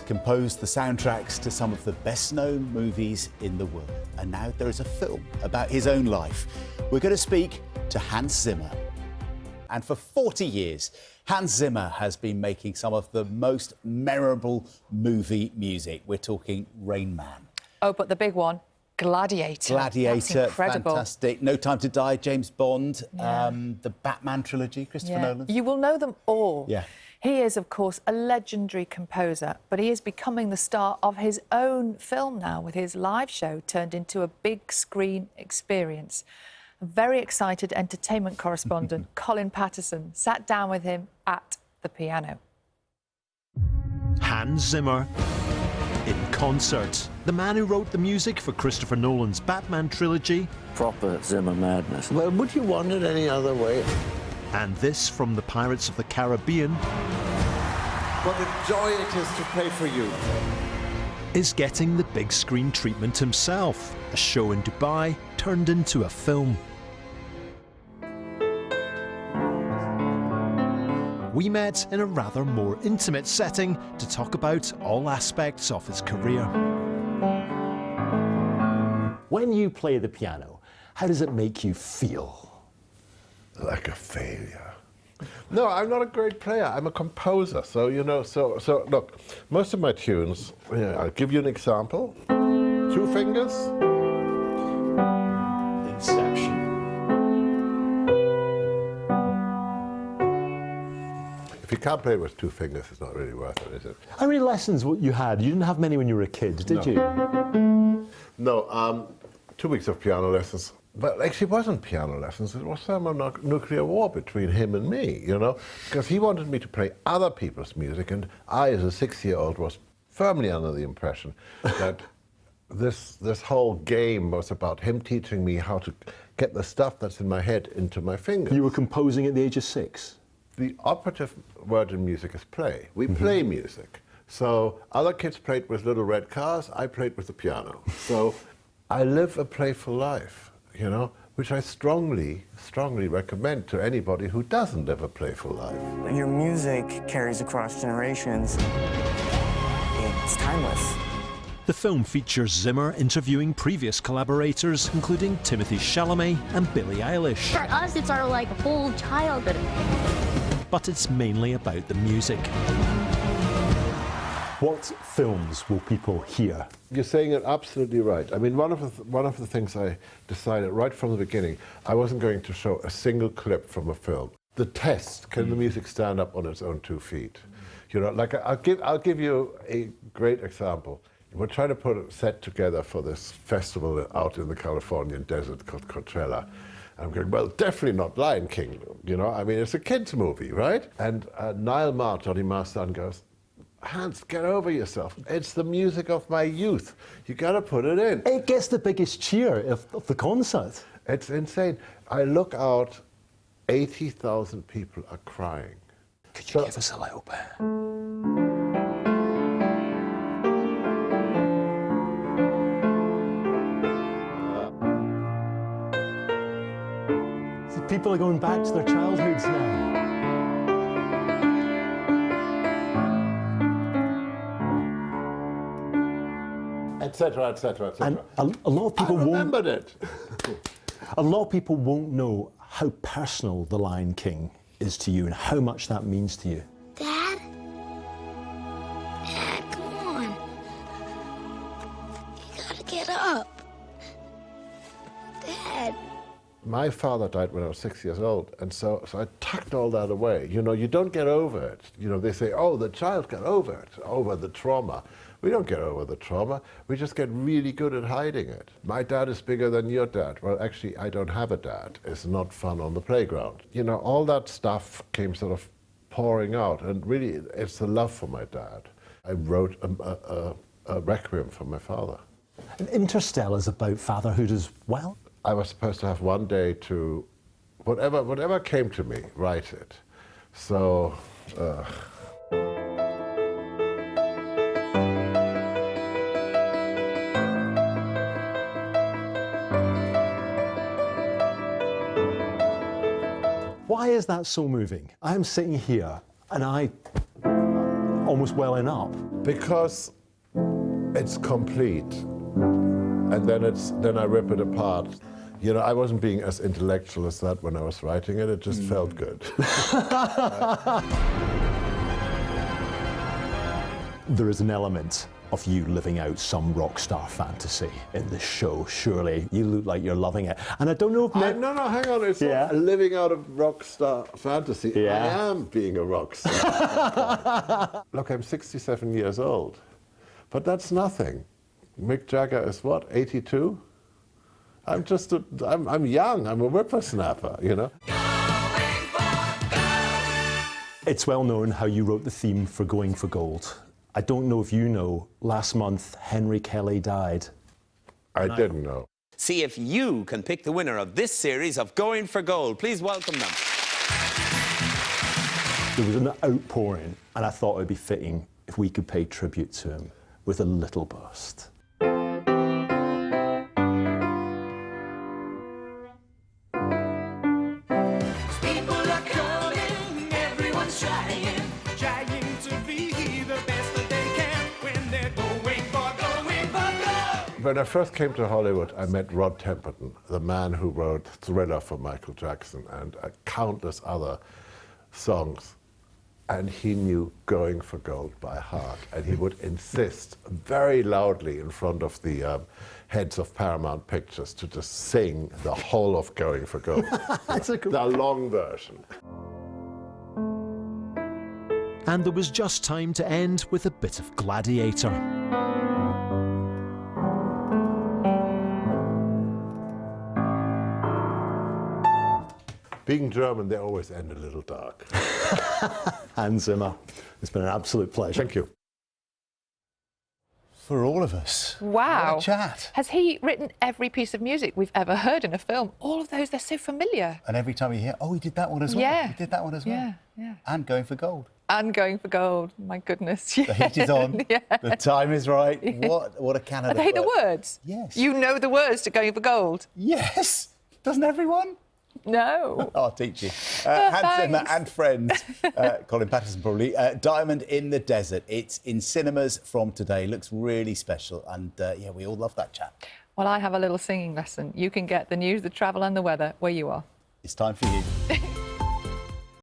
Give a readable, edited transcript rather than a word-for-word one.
composed the soundtracks to some of the best-known movies in the world. And now there is a film about his own life. We're going to speak to Hans Zimmer. And for 40 years, Hans Zimmer has been making some of the most memorable movie music. We're talking Rain Man. Oh, but the big one, Gladiator. Gladiator, incredible. fantastic. No Time to Die, James Bond, Yeah. the Batman trilogy, Christopher Nolan. You will know them all. Yeah. He is, of course, a legendary composer, but he is becoming the star of his own film now, with his live show turned into a big screen experience. A very excited entertainment correspondent, Colin Patterson, sat down with him at the piano. Hans Zimmer in concert. The man who wrote the music for Christopher Nolan's Batman trilogy. Proper Zimmer madness. Well, would you want it any other way? And this from the Pirates of the Caribbean. What a joy it is to play for you. Is getting the big screen treatment himself. A show in Dubai turned into a film. We met in a rather more intimate setting to talk about all aspects of his career. When you play the piano, how does it make you feel? Like a failure. No, I'm not a great player. I'm a composer. So, you know, so look, most of my tunes, I'll give you an example. 2 fingers. Inception. If you can't play with 2 fingers, it's not really worth it, is it? How many lessons you had? You didn't have many when you were a kid, did you? No, 2 weeks of piano lessons. But actually, it wasn't piano lessons. It was thermonuclear war between him and me, you know, because he wanted me to play other people's music, and I, as a 6-year-old, was firmly under the impression that this whole game was about him teaching me how to get the stuff that's in my head into my fingers. You were composing at the age of 6? The operative word in music is play. We play music. So other kids played with little red cars, I played with the piano. So I live a playful life, you know, which I strongly, strongly recommend to anybody who doesn't live a playful life. Your music carries across generations. It's timeless. The film features Zimmer interviewing previous collaborators, including Timothée Chalamet and Billie Eilish. For us, it's our whole childhood. But it's mainly about the music. What films will people hear? You're saying it absolutely right. I mean, one of the things I decided right from the beginning, I wasn't going to show a single clip from a film. The test, can the music stand up on its own 2 feet? You know, like I'll give you a great example. We're trying to put a set together for this festival out in the Californian desert called Coachella. I'm going, well, definitely not Lion King, you know? I mean, it's a kid's movie, right? And Niall Maher, Johnny Marr's son, goes, Hans, get over yourself. It's the music of my youth. You got to put it in. It gets the biggest cheer of the concert. It's insane. I look out, 80,000 people are crying. Could you give us a little bit? People are going back to their childhoods now. Etc., etc., etc. And a lot of people I remembered it. A lot of people won't know how personal The Lion King is to you and how much that means to you. Dad? Dad, come on. You gotta get up. Dad. My father died when I was 6 years old, and so I tucked all that away. You know, you don't get over it. You know, they say, oh, the child got over it, over the trauma. We don't get over the trauma. We just get really good at hiding it. My dad is bigger than your dad. Well, actually, I don't have a dad. It's not fun on the playground. You know, all that stuff came sort of pouring out, and really, it's the love for my dad. I wrote a requiem for my father. And Interstellar is about fatherhood as well. I was supposed to have one day to, whatever came to me, write it. So, Why is that so moving? I'm sitting here and I almost welling up? Because it's complete, and then I rip it apart. You know, I wasn't being as intellectual as that when I was writing it. It just felt good. There is an element of you living out some rock star fantasy in this show, surely. You look like you're loving it. And I don't know if... No, hang on. It's not living out of rock star fantasy. Yeah. I am being a rock star. Look, I'm 67 years old. But that's nothing. Mick Jagger is what, 82? I'm just I'm young. I'm a whippersnapper, you know? It's well known how you wrote the theme for Going for Gold. I don't know if you know, last month Henry Kelly died. I didn't know. See if you can pick the winner of this series of Going for Gold. Please welcome them. There was an outpouring, and I thought it would be fitting if we could pay tribute to him with a little burst. When I first came to Hollywood, I met Rod Temperton, the man who wrote Thriller for Michael Jackson and countless other songs. And he knew Going for Gold by heart. And he would insist very loudly in front of the heads of Paramount Pictures to just sing the whole of Going for Gold. The long version. And there was just time to end with a bit of Gladiator. Being German, they always end a little dark. Hans Zimmer, it's been an absolute pleasure. Thank you. For all of us. Wow. What a chat. Has he written every piece of music we've ever heard in a film? All of those, they're so familiar. And every time you hear, oh, he did that one as well. Yeah. He did that one as well. Yeah, yeah. And Going for Gold. And Going for Gold, my goodness. The heat is on. Yeah. The time is right. Yeah. What a Canada. Are they the words? Yes. You know the words to Going for Gold? Yes. Doesn't everyone? No. I'll teach you. Hans Zimmer and friends. Colin Patterson probably. Diamond in the Desert. It's in cinemas from today. Looks really special. And yeah, we all love that chat. Well, I have a little singing lesson. You can get the news, the travel and the weather where you are. It's time for you.